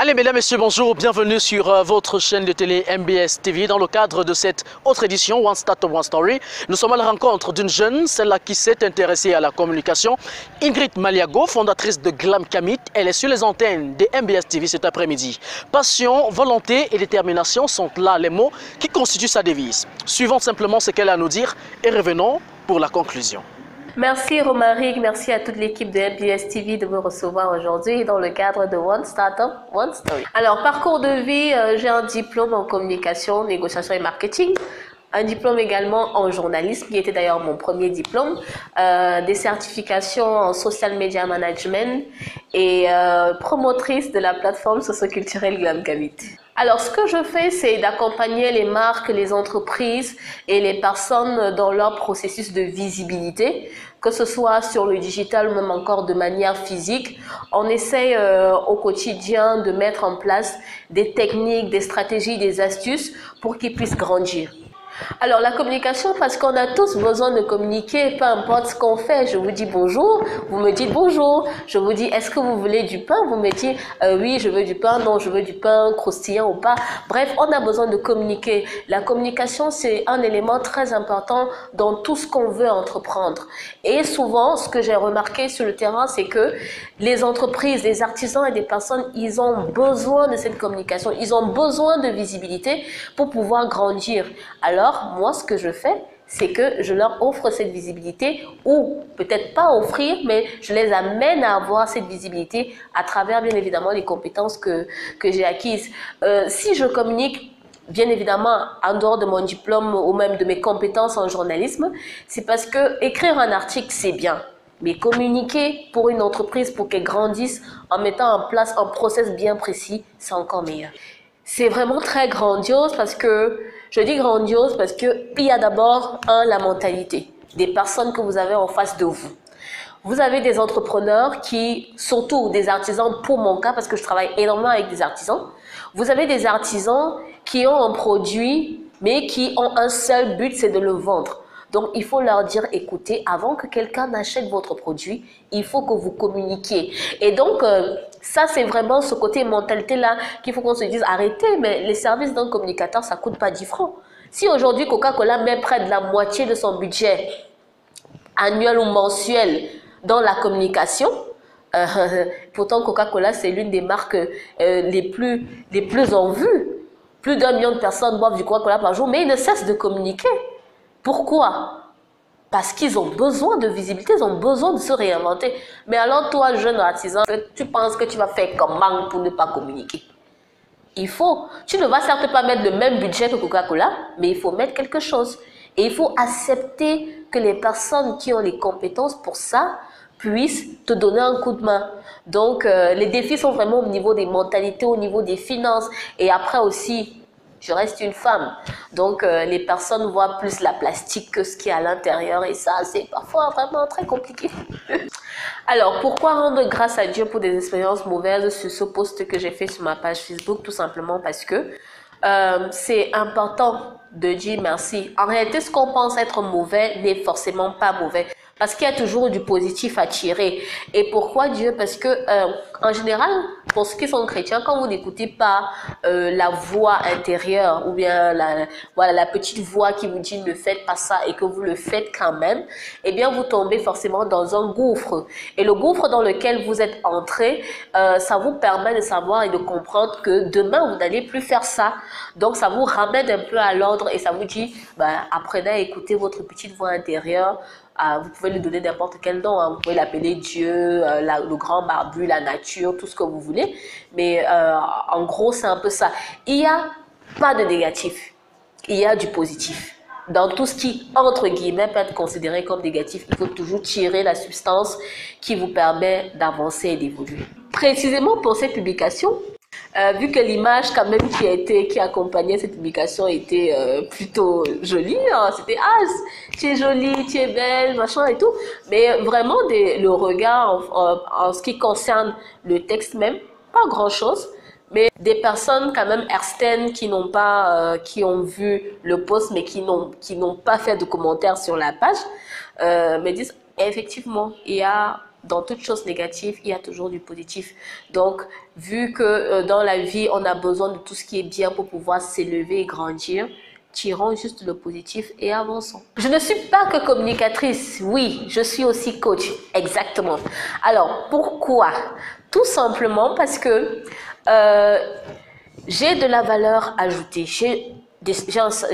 Allez, mesdames, messieurs, bonjour, bienvenue sur votre chaîne de télé MBS TV. Dans le cadre de cette autre édition, One Startup, One Story, nous sommes à la rencontre d'une jeune, celle-là qui s'est intéressée à la communication, Ingrid Maliago, fondatrice de Glam Kamit. Elle est sur les antennes de MBS TV cet après-midi. Passion, volonté et détermination sont là les mots qui constituent sa devise. Suivons simplement ce qu'elle a à nous dire et revenons pour la conclusion. Merci Romaric, merci à toute l'équipe de MBS TV de me recevoir aujourd'hui dans le cadre de One Startup, One Story. Alors, parcours de vie, j'ai un diplôme en communication, négociation et marketing. Un diplôme également en journalisme, qui était d'ailleurs mon premier diplôme, des certifications en social media management et promotrice de la plateforme socioculturelle Glam Kamit. Alors, ce que je fais, c'est d'accompagner les marques, les entreprises et les personnes dans leur processus de visibilité, que ce soit sur le digital ou même encore de manière physique. On essaie au quotidien de mettre en place des techniques, des stratégies, des astuces pour qu'ils puissent grandir. Alors la communication, parce qu'on a tous besoin de communiquer, peu importe ce qu'on fait. Je vous dis bonjour, vous me dites bonjour. Je vous dis est-ce que vous voulez du pain, vous me dites oui je veux du pain, non je veux du pain croustillant ou pas. Bref, on a besoin de communiquer. La communication, c'est un élément très important dans tout ce qu'on veut entreprendre. Et souvent, ce que j'ai remarqué sur le terrain, c'est que les entreprises, les artisans et des personnes, ils ont besoin de cette communication, ils ont besoin de visibilité pour pouvoir grandir. Alors, moi, ce que je fais, c'est que je leur offre cette visibilité ou peut-être pas offrir, mais je les amène à avoir cette visibilité à travers, bien évidemment, les compétences que j'ai acquises. Si je communique, bien évidemment, en dehors de mon diplôme ou même de mes compétences en journalisme, c'est parce que écrire un article, c'est bien. Mais communiquer pour une entreprise, pour qu'elle grandisse en mettant en place un process bien précis, c'est encore meilleur. C'est vraiment très grandiose parce que, je dis grandiose parce qu'il y a d'abord, la mentalité des personnes que vous avez en face de vous. Vous avez des entrepreneurs qui, surtout des artisans, pour mon cas, parce que je travaille énormément avec des artisans, vous avez des artisans qui ont un produit, mais qui ont un seul but, c'est de le vendre. Donc, il faut leur dire, écoutez, avant que quelqu'un n'achète votre produit, il faut que vous communiquiez. Et donc, ça, c'est vraiment ce côté mentalité-là qu'il faut qu'on se dise, arrêtez, mais les services d'un communicateur, ça ne coûte pas 10 francs. Si aujourd'hui, Coca-Cola met près de la moitié de son budget annuel ou mensuel dans la communication, pourtant Coca-Cola, c'est l'une des marques les plus en vue. Plus d'1 million de personnes boivent du Coca-Cola par jour, mais ils ne cessent de communiquer. Pourquoi? Parce qu'ils ont besoin de visibilité, ils ont besoin de se réinventer. Mais alors toi, jeune artisan, tu penses que tu vas faire comment pour ne pas communiquer? Tu ne vas certes pas mettre le même budget que Coca-Cola, mais il faut mettre quelque chose. Et il faut accepter que les personnes qui ont les compétences pour ça puissent te donner un coup de main. Donc, les défis sont vraiment au niveau des mentalités, au niveau des finances. Et après aussi, je reste une femme, donc les personnes voient plus la plastique que ce qui est à l'intérieur et ça, c'est parfois vraiment très compliqué. Alors, pourquoi rendre grâce à Dieu pour des expériences mauvaises sur ce post que j'ai fait sur ma page Facebook? Tout simplement parce que c'est important de dire merci. En réalité, ce qu'on pense être mauvais n'est forcément pas mauvais. Parce qu'il y a toujours du positif à tirer. Et pourquoi Dieu? Parce que, en général, pour ceux qui sont chrétiens, quand vous n'écoutez pas la voix intérieure ou bien la petite voix qui vous dit ne faites pas ça et que vous le faites quand même, eh bien, vous tombez forcément dans un gouffre. Et le gouffre dans lequel vous êtes entré, ça vous permet de savoir et de comprendre que demain, vous n'allez plus faire ça. Donc, ça vous ramène un peu à l'ordre et ça vous dit, apprenez à écouter votre petite voix intérieure. Vous pouvez lui donner n'importe quel nom, hein. Vous pouvez l'appeler Dieu, le grand barbu, la nature, tout ce que vous voulez. Mais en gros, c'est un peu ça. Il n'y a pas de négatif, il y a du positif. Dans tout ce qui, entre guillemets, peut être considéré comme négatif, il faut toujours tirer la substance qui vous permet d'avancer et d'évoluer. Précisément pour cette publication, vu que l'image quand même qui accompagnait cette publication était plutôt jolie, hein, c'était tu es jolie, tu es belle, machin et tout, mais vraiment le regard en ce qui concerne le texte même, pas grand chose, mais des personnes quand même externes qui ont vu le post mais qui n'ont pas fait de commentaires sur la page, me disent effectivement il y a dans toute chose négative, il y a toujours du positif. Donc, vu que dans la vie, on a besoin de tout ce qui est bien pour pouvoir s'élever et grandir, tirons juste le positif et avançons. Je ne suis pas que communicatrice, oui, je suis aussi coach, exactement. Alors, pourquoi? Tout simplement parce que j'ai de la valeur ajoutée, j'ai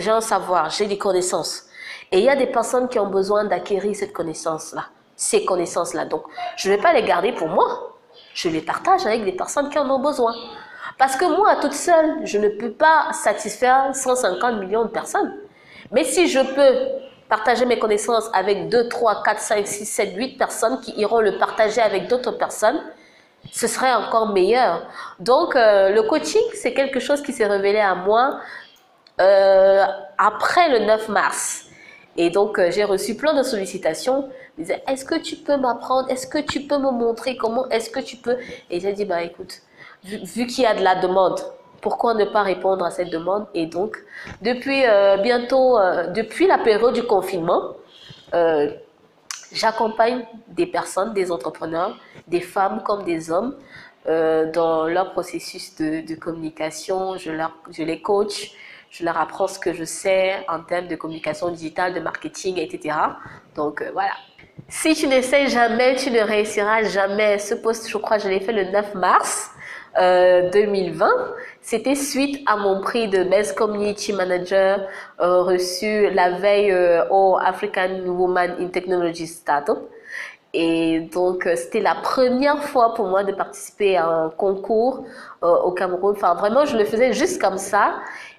un savoir, j'ai des connaissances. Et il y a des personnes qui ont besoin d'acquérir cette connaissance-là, ces connaissances-là. Donc, je ne vais pas les garder pour moi. Je les partage avec des personnes qui en ont besoin. Parce que moi, toute seule, je ne peux pas satisfaire 150 millions de personnes. Mais si je peux partager mes connaissances avec 2, 3, 4, 5, 6, 7, 8 personnes qui iront le partager avec d'autres personnes, ce serait encore meilleur. Donc, le coaching, c'est quelque chose qui s'est révélé à moi après le 9 mars. Et donc, j'ai reçu plein de sollicitations. Ils disaient, est-ce que tu peux m'apprendre? Est-ce que tu peux me montrer comment? Est-ce que tu peux? Et j'ai dit, bah écoute, vu qu'il y a de la demande, pourquoi ne pas répondre à cette demande? Et donc, depuis depuis la période du confinement, j'accompagne des personnes, des entrepreneurs, des femmes comme des hommes, dans leur processus de communication. Je les coach. Je leur apprends ce que je sais en termes de communication digitale, de marketing, etc. Donc, voilà. Si tu n'essaies jamais, tu ne réussiras jamais. Ce post, je crois, je l'ai fait le 9 mars 2020. C'était suite à mon prix de Best Community Manager reçu la veille au African Woman in Technology Startup. Et donc, c'était la première fois pour moi de participer à un concours au Cameroun. Enfin, vraiment, je le faisais juste comme ça.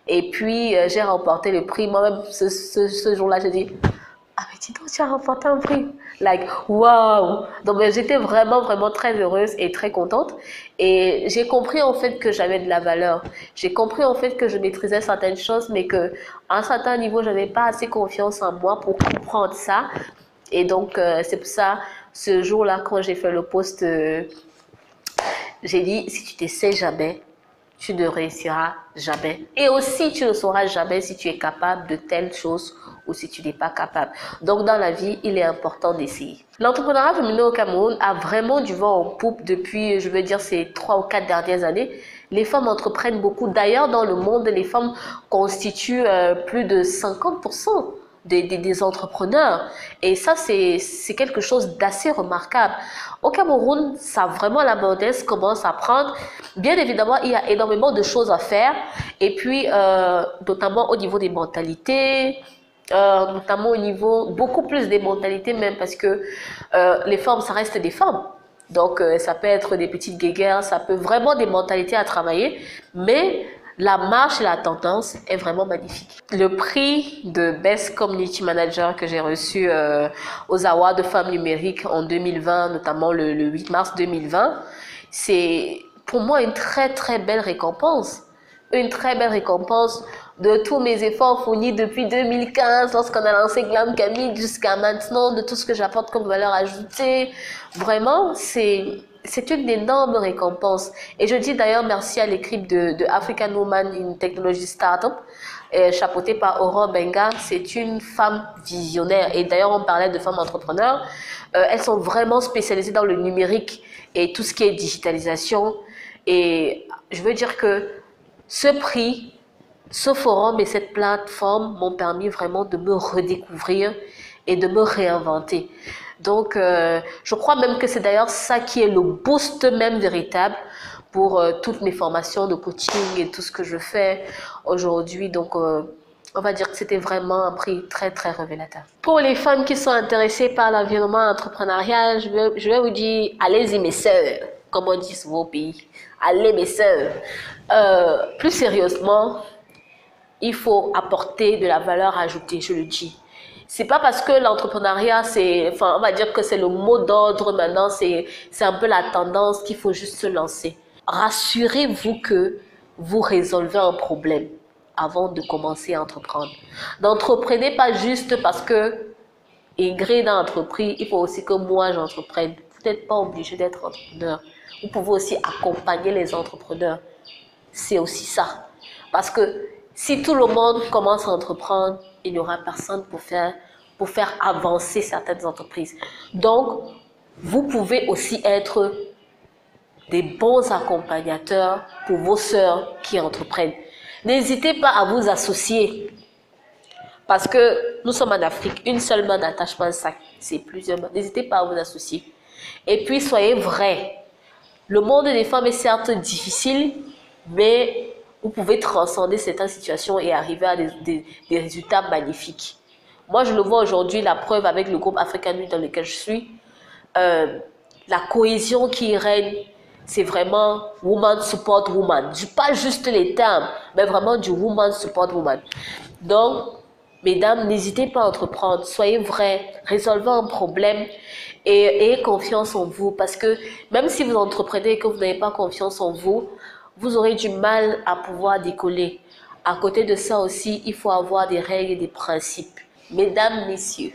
Et puis, j'ai remporté le prix. Moi-même, ce jour-là, j'ai dit, ah, mais dis donc, tu as remporté un prix. Like, waouh! Donc, j'étais vraiment, vraiment très heureuse et très contente. Et j'ai compris, en fait, que j'avais de la valeur. J'ai compris, en fait, que je maîtrisais certaines choses, mais qu'à un certain niveau, je n'avais pas assez confiance en moi pour comprendre ça. Et donc, c'est pour ça, ce jour-là, quand j'ai fait le post, j'ai dit, si tu t'essaies jamais, tu ne réussiras jamais. Et aussi, tu ne sauras jamais si tu es capable de telle chose ou si tu n'es pas capable. Donc, dans la vie, il est important d'essayer. L'entrepreneuriat féminin au Cameroun a vraiment du vent en poupe depuis, je veux dire, ces 3 ou 4 dernières années. Les femmes entreprennent beaucoup. D'ailleurs, dans le monde, les femmes constituent plus de 50% des entrepreneurs. Et ça, c'est quelque chose d'assez remarquable. Au Cameroun, ça vraiment la modeste commence à prendre. Bien évidemment, il y a énormément de choses à faire. Et puis, notamment au niveau des mentalités, notamment au niveau, beaucoup plus des mentalités même, parce que les femmes, ça reste des femmes. Donc, ça peut être des petites guéguerres, ça peut vraiment des mentalités à travailler. Mais la marche et la tendance est vraiment magnifique. Le prix de Best Community Manager que j'ai reçu aux Awards de femmes numériques en 2020, notamment le 8 mars 2020, c'est pour moi une très très belle récompense. Une très belle récompense de tous mes efforts fournis depuis 2015, lorsqu'on a lancé Glam Camille, jusqu'à maintenant, de tout ce que j'apporte comme valeur ajoutée. Vraiment, c'est une énorme récompense. Et je dis d'ailleurs merci à l'équipe de African Woman in Technology Startup, chapeautée par Aurore Benga. C'est une femme visionnaire. Et d'ailleurs, on parlait de femmes entrepreneurs. Elles sont vraiment spécialisées dans le numérique et tout ce qui est digitalisation. Et je veux dire que ce prix, ce forum et cette plateforme m'ont permis vraiment de me redécouvrir et de me réinventer. Donc, je crois même que c'est d'ailleurs ça qui est le boost même véritable pour toutes mes formations de coaching et tout ce que je fais aujourd'hui. Donc, on va dire que c'était vraiment un prix très, très révélateur. Pour les femmes qui sont intéressées par l'environnement entrepreneurial, je vais vous dire, allez-y mes sœurs, comme on dit souvent au pays. Allez mes sœurs. Plus sérieusement, il faut apporter de la valeur ajoutée, je le dis. C'est pas parce que l'entrepreneuriat, on va dire que c'est le mot d'ordre maintenant, c'est un peu la tendance qu'il faut juste se lancer. Rassurez-vous que vous résolvez un problème avant de commencer à entreprendre. N'entreprenez pas juste parce que Ingrid a entrepris, il faut aussi que moi j'entreprenne. Vous n'êtes pas obligé d'être entrepreneur. Vous pouvez aussi accompagner les entrepreneurs. C'est aussi ça. Parce que si tout le monde commence à entreprendre, il n'y aura personne pour faire avancer certaines entreprises. Donc, vous pouvez aussi être des bons accompagnateurs pour vos sœurs qui entreprennent. N'hésitez pas à vous associer. Parce que nous sommes en Afrique, une seule main n'attache pas un sac, c'est plusieurs mains. N'hésitez pas à vous associer. Et puis, soyez vrais. Le monde des femmes est certes difficile, mais vous pouvez transcender certaines situations et arriver à des résultats magnifiques. Moi, je le vois aujourd'hui, la preuve avec le groupe African Nuit dans lequel je suis. La cohésion qui règne, c'est vraiment Woman Support Woman. Pas juste les termes, mais vraiment du Woman Support Woman. Donc, mesdames, n'hésitez pas à entreprendre, soyez vrais, résolvez un problème et ayez confiance en vous. Parce que même si vous entreprenez et que vous n'avez pas confiance en vous, vous aurez du mal à pouvoir décoller. À côté de ça aussi, il faut avoir des règles et des principes. Mesdames, messieurs,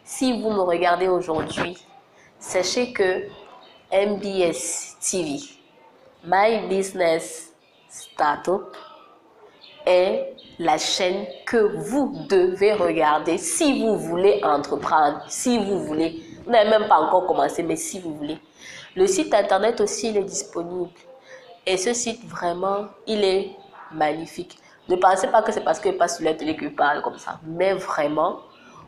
si vous me regardez aujourd'hui, sachez que MBS TV, My Business Startup, est la chaîne que vous devez regarder si vous voulez entreprendre, si vous voulez. Vous n'avez même pas encore commencé, mais si vous voulez. Le site internet aussi, il est disponible. Et ce site, vraiment, il est magnifique. Ne pensez pas que c'est parce que je passe sur la télé que je parle comme ça. Mais vraiment,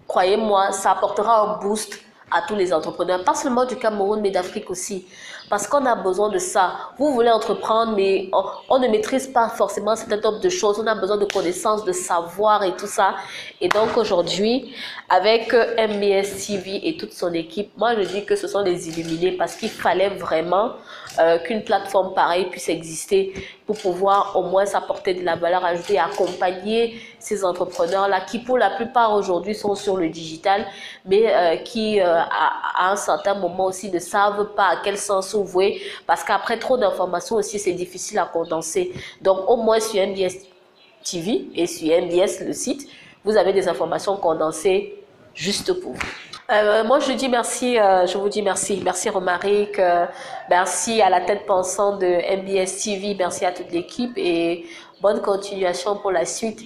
croyez-moi, ça apportera un boost à tous les entrepreneurs, pas seulement du Cameroun, mais d'Afrique aussi. Parce qu'on a besoin de ça. Vous voulez entreprendre, mais on ne maîtrise pas forcément certains types de choses. On a besoin de connaissances, de savoir et tout ça. Et donc aujourd'hui, avec MBS TV et toute son équipe, moi je dis que ce sont des illuminés parce qu'il fallait vraiment qu'une plateforme pareille puisse exister pour pouvoir au moins s'apporter de la valeur ajoutée, accompagner ces entrepreneurs-là qui pour la plupart aujourd'hui sont sur le digital, mais qui à un certain moment aussi ne savent pas à quel sens ouvrir parce qu'après trop d'informations aussi c'est difficile à condenser. Donc au moins sur MBS TV et sur MBS le site, vous avez des informations condensées juste pour vous. Moi je dis merci, je vous dis merci. Merci Romaric, merci à la tête pensante de MBS TV, merci à toute l'équipe et bonne continuation pour la suite.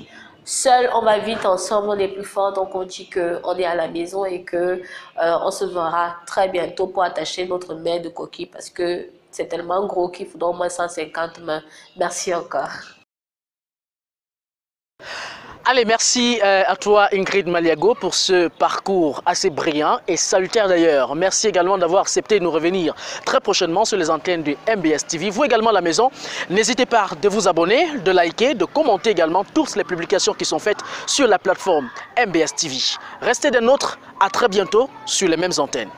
Seul, on va vite, ensemble, on est plus fort, donc on dit qu'on est à la maison et que on se verra très bientôt pour attacher notre main de coquille parce que c'est tellement gros qu'il faudra au moins 150 mains. Merci encore. Allez, merci à toi Ingrid Maliago pour ce parcours assez brillant et salutaire d'ailleurs. Merci également d'avoir accepté de nous revenir très prochainement sur les antennes du MBS TV. Vous également à la maison, n'hésitez pas de vous abonner, de liker, de commenter également toutes les publications qui sont faites sur la plateforme MBS TV. Restez des nôtres, à très bientôt sur les mêmes antennes.